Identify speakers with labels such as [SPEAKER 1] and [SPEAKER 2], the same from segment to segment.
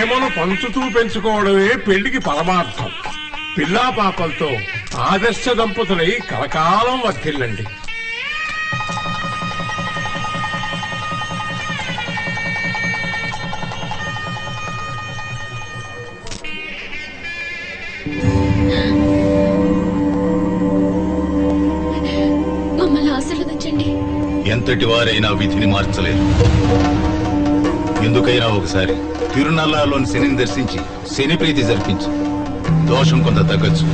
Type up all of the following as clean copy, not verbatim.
[SPEAKER 1] ప్రేమను పంచుతూ పెంచుకోవడమే పెళ్లికి పరమార్థం. పిల్లా పాపలతో ఆదర్శ దంపతులై కలకాలం వర్ధిల్లండి.
[SPEAKER 2] మమ్మల్ని ఆశీర్వదించండి.
[SPEAKER 3] ఎంతటి వారైనా విధిని మార్చలేరు. ఎందుకైనా ఒకసారి తిరునల్లాలోని శనిని దర్శించి శని ప్రీతి జరిపించి దోషం కొంత తగ్గచ్చు.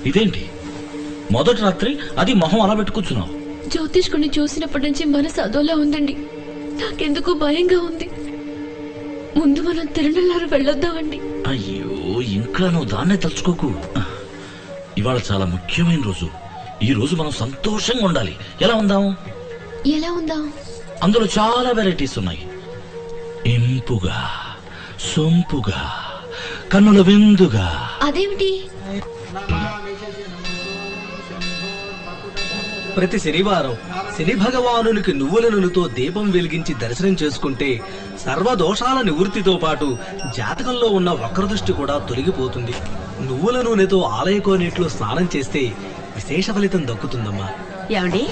[SPEAKER 4] ఇదేంటి మొదటి రాత్రి అది మొహం అలా పెట్టుకూర్చున్నావు?
[SPEAKER 2] జ్యోతిష్కుని చూసినప్పటి నుంచి మనసు అదోలా ఉందండి. నాకెందుకు భయంగా ఉంది. ముందు మనం తిరునల్లారు వెళ్ళొద్దామండి.
[SPEAKER 4] అయ్యో, ఇంకా నువ్వు దాన్నే తలుచుకోకు. ఇవాళ చాలా ముఖ్యమైన రోజు. ఈ రోజు మనం సంతోషంగా ఉండాలి. ఎలా ఉందాం?
[SPEAKER 2] ఎలా ఉందాం?
[SPEAKER 4] అందులో చాలా వెరైటీస్ ఉన్నాయి. ఇంపుగా, సొంపుగా, కన్నుల విందుగా.
[SPEAKER 2] అదేమిటి?
[SPEAKER 5] ప్రతి శనివారం శని భగవానునికి నువ్వుల నూనెతో దీపం వెలిగించి దర్శనం చేసుకుంటే సర్వదోషాల నివృత్తితో పాటు జాతకంలో ఉన్న వక్రదృష్టి కూడా తొలగిపోతుంది. నువ్వుల నూనెతో ఆలయ కోనేట్లో స్నానం చేస్తే విశేష ఫలితం దక్కుతుందమ్మా.
[SPEAKER 6] ఏమండి,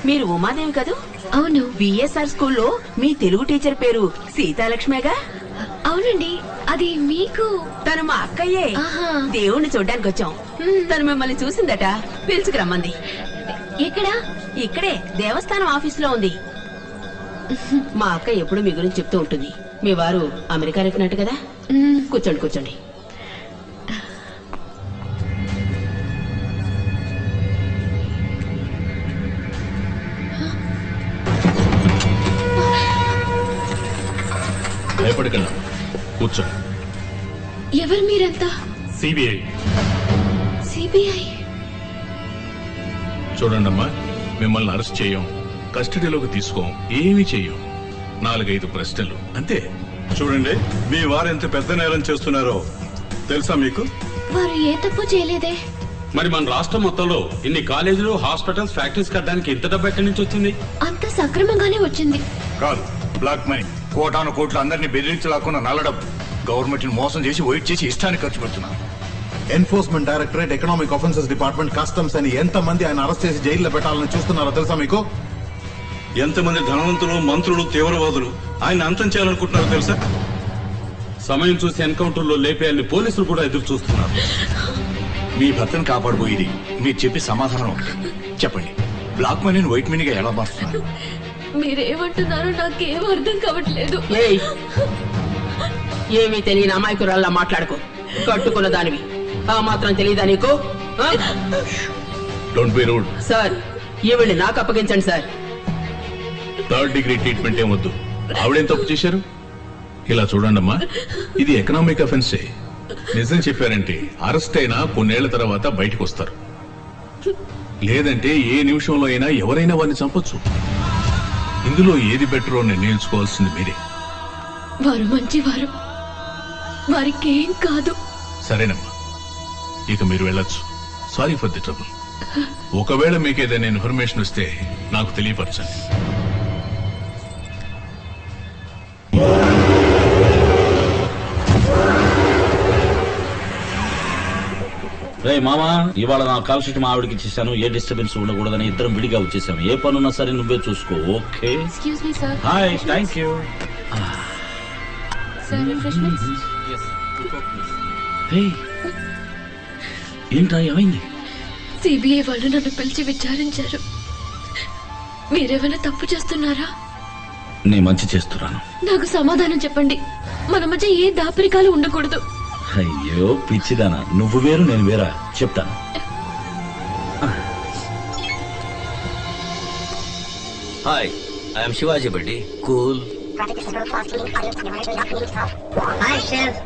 [SPEAKER 6] మీరు ఉమాదేవి కదూ?
[SPEAKER 2] అవును.
[SPEAKER 6] బిఎస్ఆర్ స్కూల్లో మీ తెలుగు టీచర్ పేరు సీతాలక్ష్మేగా?
[SPEAKER 2] అవునండి. అది మీకు?
[SPEAKER 6] తను మా అక్కయ్యే. దేవుణ్ణి చూడ్డానికి వచ్చాం. తను మిమ్మల్ని చూసిందట, పిలుచుకురమ్మంది.
[SPEAKER 2] ఎక్కడా?
[SPEAKER 6] ఇక్కడే దేవస్థానం ఆఫీసులో ఉంది. మా అక్క ఎప్పుడు మీ గురించి చెప్తూ ఉంటుంది. మీ వారు అమెరికా వెళ్ళినట్టు కదా. కూర్చోండి కూర్చోండి.
[SPEAKER 3] భయపడకండి, కూర్చోండి.
[SPEAKER 2] ఎవరు మీరంతా?
[SPEAKER 3] సిబిఐ.
[SPEAKER 2] సిబిఐ?
[SPEAKER 3] చూడండమ్మా, మిమ్మల్ని అరెస్ట్ చేయం, కస్టడీలోకి తీసుకోం, ఏమీ చెయ్యం. 4-5 ప్రశ్నలు అంతే.
[SPEAKER 7] చూడండి, మీ వారు ఎంత పెద్ద నేరం చేస్తున్నారో తెలుసా మీకు?
[SPEAKER 2] వారు ఏ తప్పు చేయలేదే.
[SPEAKER 8] మరి మన రాష్ట్రం మొత్తంలో ఇన్ని కాలేజీలు, హాస్పిటల్స్, ఫ్యాక్టరీస్ కట్టడానికి ఇంత డబ్బు ఎక్కడి నుంచి వచ్చింది?
[SPEAKER 2] అంత సక్రమంగానే వచ్చింది.
[SPEAKER 7] కాదు, బ్లాక్ మనీ. కోటాను కోట్లు అందరినీ బెదిరించలాక్కున్న నల్ల డబ్బు. గవర్నమెంట్ ని మోసం చేసి వైట్ చేసి ఇష్టానికి ఖర్చు పెడుతున్నారు.
[SPEAKER 9] Enforcement directorate, economic offences department, customs అని ఎంతమంది ఆయన అరెస్ట్ చేసి జైల్లో పెట్టాలని చూస్తున్నారో తెలుసా మీకు?
[SPEAKER 7] ఎంతమంది ధనవంతులు, మంత్రులు, తీవ్రవాదులు ఆయన అంతం చేయాలనుకుంటున్నారో తెలుసా?
[SPEAKER 8] సమయం చూసి ఎన్కౌంటర్ లో లేపేయాలని పోలీసులు కూడా ఎదురు చూస్తున్నారు.
[SPEAKER 7] మీ భర్తను కాపాడబోయేది మీరు చెప్పి సమాధానం చెప్పండి. బ్లాక్ మనీని వైట్ మనీగా ఎలా మారుస్తున్నారు?
[SPEAKER 2] మీరేమంటున్నారో నాకేం అర్థం కావట్లేదు.
[SPEAKER 6] ఏమీ తెలియని అమాయకురాల్లా మాట్లాడుకో. కట్టుకున్న దానివి ఆ మాత్రం తెలియదా నీకు?
[SPEAKER 3] Don't be rude.
[SPEAKER 6] సార్, ఈవిడ్ని నాకు అప్పగించండి సార్.
[SPEAKER 3] 3rd డిగ్రీ ట్రీట్మెంట్ ఏమొద్దు. ఆవిడేం తప్పు చేశారు? ఇలా చూడండమ్మా, ఇది ఎకనామిక్ అఫెన్సే. నిజం చెప్పారంటే అరెస్ట్ అయినా కొన్నేళ్ల తర్వాత బయటకు వస్తారు. లేదంటే ఏ నిమిషంలో అయినా ఎవరైనా వారిని చంపొచ్చు. ఇందులో ఏది బెటరో నిర్ణయించుకోవాల్సింది మీరే.
[SPEAKER 2] వారు మంచివారు, వారికేం కాదు.
[SPEAKER 3] సరేనమ్మా, ఇక మీరు వెళ్ళొచ్చు. Sorry for the trouble. ఒకవేళ మీకు ఏదైనా ఇన్ఫర్మేషన్ వస్తే నాకు తెలియపరచండి.
[SPEAKER 4] రే మామా, ఇవాళ నా కాల్ షీట్ మా ఆవిడకి ఇచ్చేసాను. ఏ డిస్టర్బెన్స్ ఉండకూడదని ఇద్దరం విడిగా వచ్చేసాము. ఏ పనున్నా సరే నువ్వే చూసుకో. Okay?
[SPEAKER 2] Excuse me sir.
[SPEAKER 4] Hi, thank you.
[SPEAKER 2] Sir, refreshments.
[SPEAKER 4] ఏంటా, ఏమైంది?
[SPEAKER 2] సిబిఐ వాళ్ళు నన్ను పిలిచి విచారించారు. మీరేమైనా తప్పు చేస్తున్నారా?
[SPEAKER 4] నేను మంచి చేస్తున్నాను.
[SPEAKER 2] నాకు సమాధానం చెప్పండి. మన మధ్య ఏ దాపరికాలు ఉండకూడదు.
[SPEAKER 4] అయ్యో పిచ్చిదానా, నువ్వు వేరు నేను వేరా? చెప్తాను.
[SPEAKER 10] Hi, I'm Shivaji buddy. Cool.
[SPEAKER 11] Hi chef.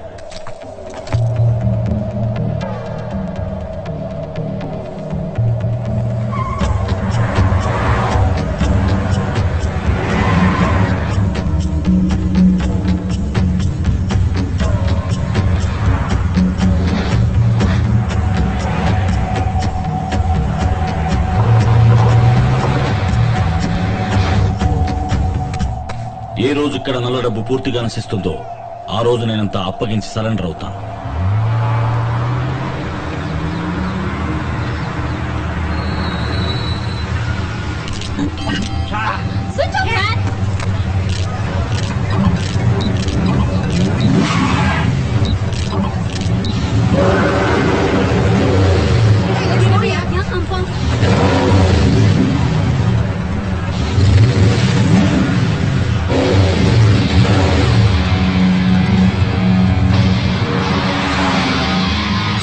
[SPEAKER 4] డబ్బు పూర్తిగా నశిస్తుందో ఆ రోజు నేనంతా అప్పగించి సరెండర్ అవుతాను.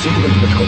[SPEAKER 4] సీటు బెల్ట్ పెట్టుకో.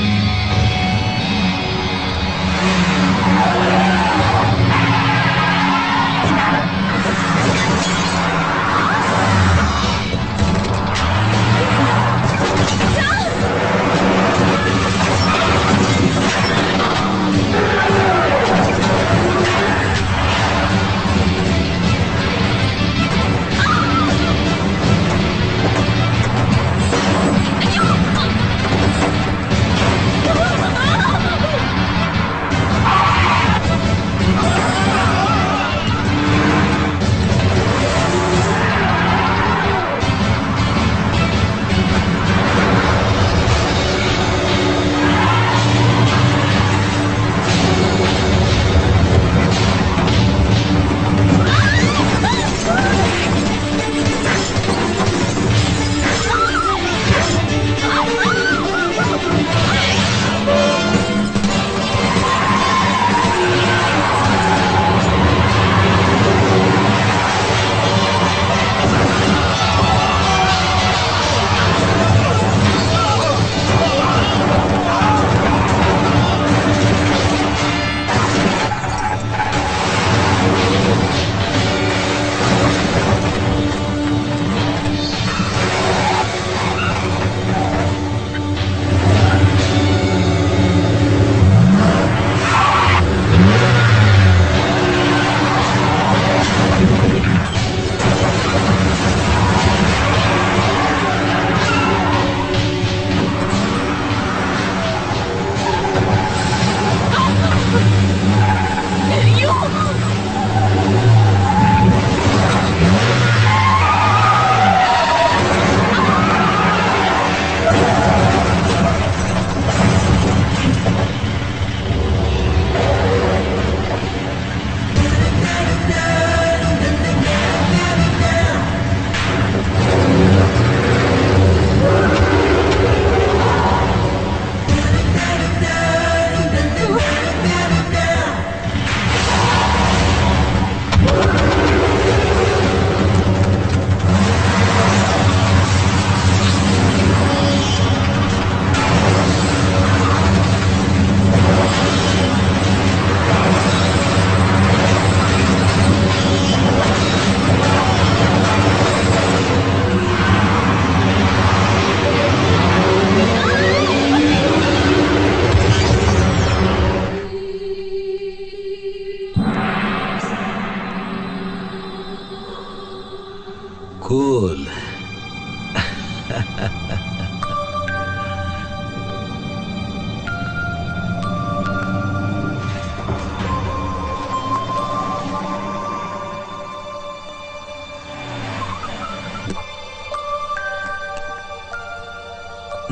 [SPEAKER 12] కూల్.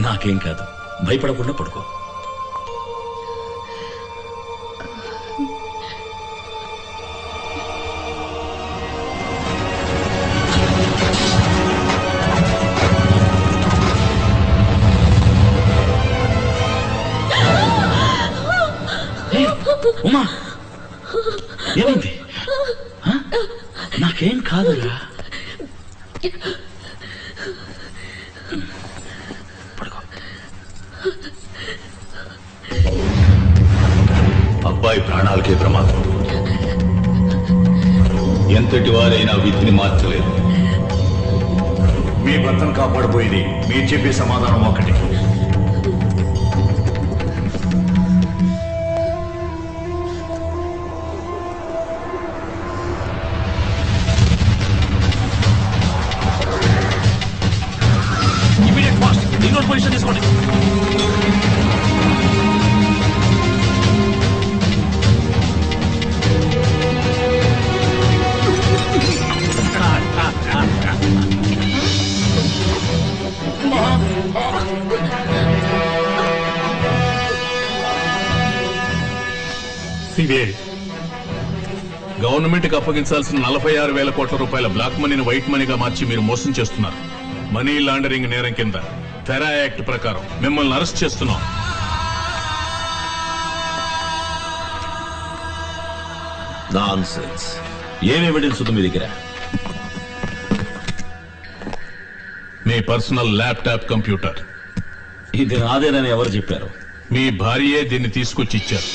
[SPEAKER 4] నాకేం కాదు, భయపడకుండా పడుకో. ఉమా, ఏమైంది? నాకేం కాదురా.
[SPEAKER 7] అబ్బాయి ప్రాణాలకే ప్రమాదం. ఎంతటి వారైనా విధిని మార్చలేదు. మీ భర్తను కాపాడబోయేది మీరు చెప్పే సమాధానం ఒకటి.
[SPEAKER 4] ఇమీడియట్ ఫాస్ట్ ఇగ్నోర్ పొజిషన్ తీసుకోండి.
[SPEAKER 3] ఇదే గవర్నమెంట్ కి అప్పగించాల్సిన 46,000 కోట్ల రూపాయల బ్లాక్ మనీని వైట్ మనీగా మార్చి మీరు మోసం చేస్తున్నారు. మనీ లాండరింగ్ నేరం కింద ఫెరా యాక్ట్ ప్రకారం మిమ్మల్ని అరెస్ట్ చేస్తున్నాం.
[SPEAKER 4] నాన్సెన్స్. ఏం ఎవిడెన్స్ ఉంది మీ దగ్గర?
[SPEAKER 3] మీ పర్సనల్ ల్యాప్టాప్ కంప్యూటర్.
[SPEAKER 4] ఇది నాదేనని ఎవరు చెప్పారు?
[SPEAKER 3] మీ భార్యే దీన్ని తీసుకొచ్చి ఇచ్చారు.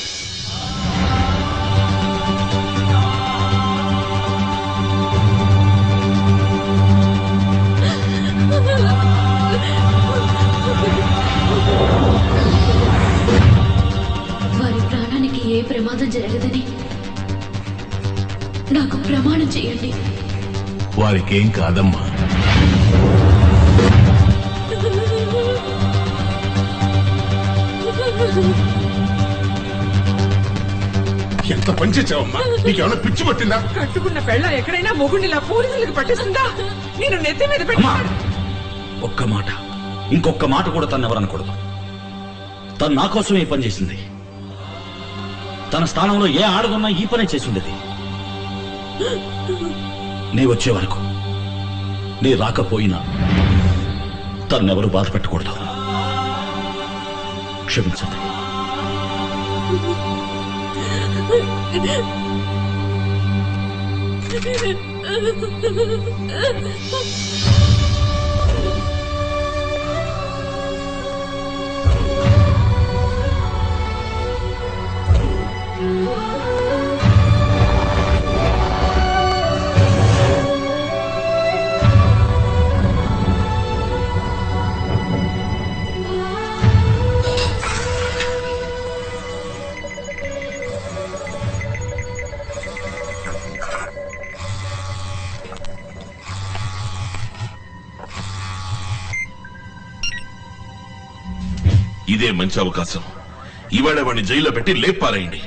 [SPEAKER 2] వారి ప్రాణానికి ఏ ప్రమాదం జరగదని నాకు ప్రమాణం చేయండి.
[SPEAKER 3] వారికేం కాదమ్మా.
[SPEAKER 1] ఎంత పని చేసావమ్మా? నీకేమైనా పిచ్చి పట్టిందా?
[SPEAKER 12] కట్టుకున్న పెళ్ళ ఎక్కడైనా మొగుడిలా పోలీసులకు పట్టిస్తుందా? నేను నెత్తి మీద పెట్టి
[SPEAKER 4] ఒక్క మాట, ఇంకొక మాట కూడా తను ఎవరనకూడదు. తను నా కోసం ఈ పని చేసింది. తన స్థానంలో ఏ ఆడదున్నా ఈ పనే చేసి ఉండేది. నీ వచ్చే వరకు, నీ రాకపోయినా తన్నెవరూ బాధ పెట్టకూడదు. క్షమించండి.
[SPEAKER 13] ఇదే మంచి అవకాశం. ఇవాళ వాడిని జైల్లో పెట్టి లేపారేయండి,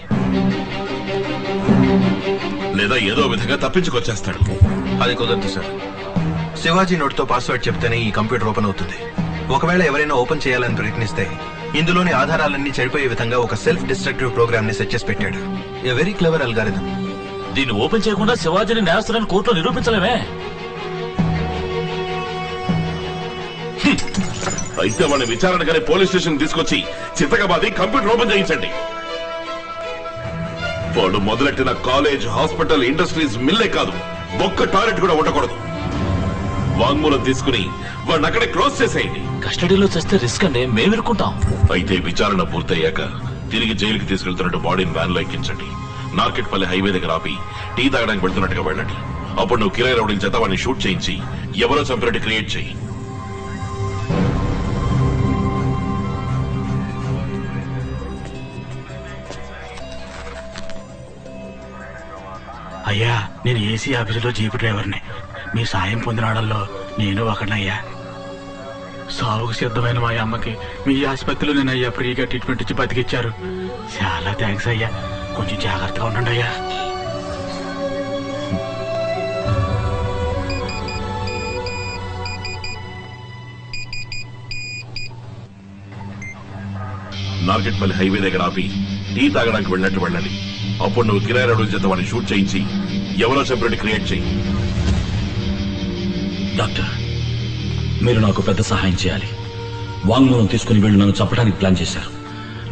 [SPEAKER 13] లేదా ఏదో విధంగా తప్పించుకొచ్చేస్తాడు.
[SPEAKER 14] అది కుదరదు సార్. శివాజీ నోట్తో పాస్వర్డ్ చెప్తేనే ఈ కంప్యూటర్ ఓపెన్ అవుతుంది. ఒకవేళ ఎవరైనా ఓపెన్ చేయాలని ప్రయత్నిస్తే ఇందులోని ఆధారాలన్నీ చెడిపోయే విధంగా ఒక సెల్ఫ్ డిస్ట్రక్టివ్ ప్రోగ్రామ్ ని సెట్ చేసి పెట్టాడు. A very clever algorithm.
[SPEAKER 4] దీన్ని ఓపెన్ చేయకుండా శివాజీని నేరస్తులని కోర్టులో నిరూపించలేమే.
[SPEAKER 13] అయితే వాడిని విచారణగానే పోలీస్ స్టేషన్ తీసుకొచ్చి చిత్తకబాది కంప్యూటర్ ఓపెన్ చేయించండి. వాడు మొదలెట్టిన కాలేజ్, హాస్పిటల్, ఇండస్ట్రీస్, మిల్లే కాదు, ఒక్క టాయిలెట్ కూడా ఉండకూడదు. వాంగ్మూలం తీసుకుని వాడిని అక్కడే క్లోజ్ చేసేయండి.
[SPEAKER 4] కస్టడీలో చేస్తే రిస్క్ అండి, మేము ఇరుక్కుంటాం.
[SPEAKER 13] అయితే విచారణ పూర్తయ్యాక తిరిగి జైలుకి తీసుకెళ్తున్నట్టు బాడీని వ్యాన్ లో ఎక్కించండి. నార్కెట్పల్లి హైవే దగ్గర ఆపి టీ తాగడానికి వెళ్తున్నట్టుగా వెళ్ళండి. అప్పుడు నువ్వు కిరాయి రౌడీల చేత వాడిని షూట్ చేయించి ఎవరో చంపినట్టు క్రియేట్ చేయి.
[SPEAKER 15] అయ్యా, నేను ఏసీ ఆఫీసులో జీపు డ్రైవర్ని. మీ సాయం పొందినాడల్లో నేను ఒకనయ్యా. సాగుకు సిద్ధమైన మా అమ్మకి మీ ఆసుపత్రిలో నేను అయ్యా ఫ్రీగా ట్రీట్మెంట్ ఇచ్చి బతికిచ్చారు. చాలా థ్యాంక్స్ అయ్యా. కొంచెం జాగ్రత్తగా ఉండండి అయ్యా.
[SPEAKER 13] నార్కెట్పల్లి హైవే దగ్గర ఆపి టీ తాగడానికి వెళ్ళినట్టు వెళ్ళండి. అప్పుడు నువ్వు కిరాయి రౌడీల చేత వాడిని షూట్ చేయించి ఎవరో చంపినట్టు క్రియేట్ చేయి.
[SPEAKER 4] డాక్టర్, మీరు నాకు పెద్ద సహాయం చేయాలి. వాంగ్మూలం తీసుకుని వీళ్ళు నన్ను చంపడానికి ప్లాన్ చేశారు.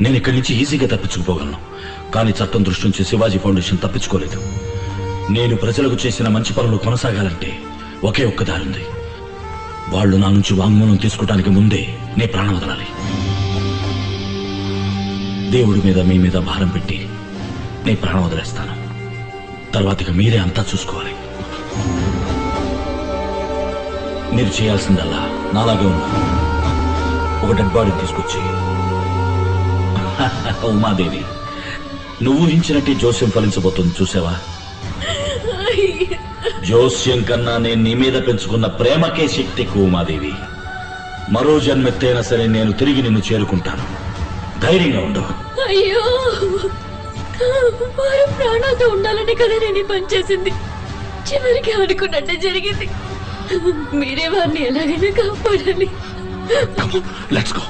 [SPEAKER 4] నేను ఇక్కడి నుంచి ఈజీగా తప్పించుకుపోగలను. కానీ చట్టం దృష్టి నుంచి శివాజీ ఫౌండేషన్ తప్పించుకోలేదు. నేను ప్రజలకు చేసిన మంచి పనులు కొనసాగాలంటే ఒకే ఒక్క దారి ఉంది. వాళ్ళు నా నుంచి వాంగ్మూలం తీసుకోవడానికి ముందే నే ప్రాణం వదలాలి. దేవుడి మీద మీ మీద భారం పెట్టి నే ప్రాణం వదిలేస్తాను. తర్వాత ఇక మీరే అంతా చూసుకోవాలి. మీరు చేయాల్సిందల్లా నాలాగే ఉన్నారు. ఒక డెడ్ బాడీ తీసుకొచ్చి ఉమాదేవి, నువ్వు ఊహించినట్టు జోస్యం ఫలించబోతుంది. చూసావా? జోస్యం కన్నా నేను నీ మీద పెంచుకున్న ప్రేమకే శక్తి ఎక్కువ ఉమాదేవి. మరో జన్మెత్తైనా సరే నేను తిరిగి నిన్ను చేరుకుంటాను. ధైర్యంగా ఉండవు.
[SPEAKER 2] అయ్యో, వారు ప్రాణాలతో ఉండాలని కదా నేను ఈ పని చేసింది. చివరికి అనుకున్నట్టే జరిగింది. మీరే వారిని ఎలాగైనా కాపాడాలి.
[SPEAKER 13] Let's go.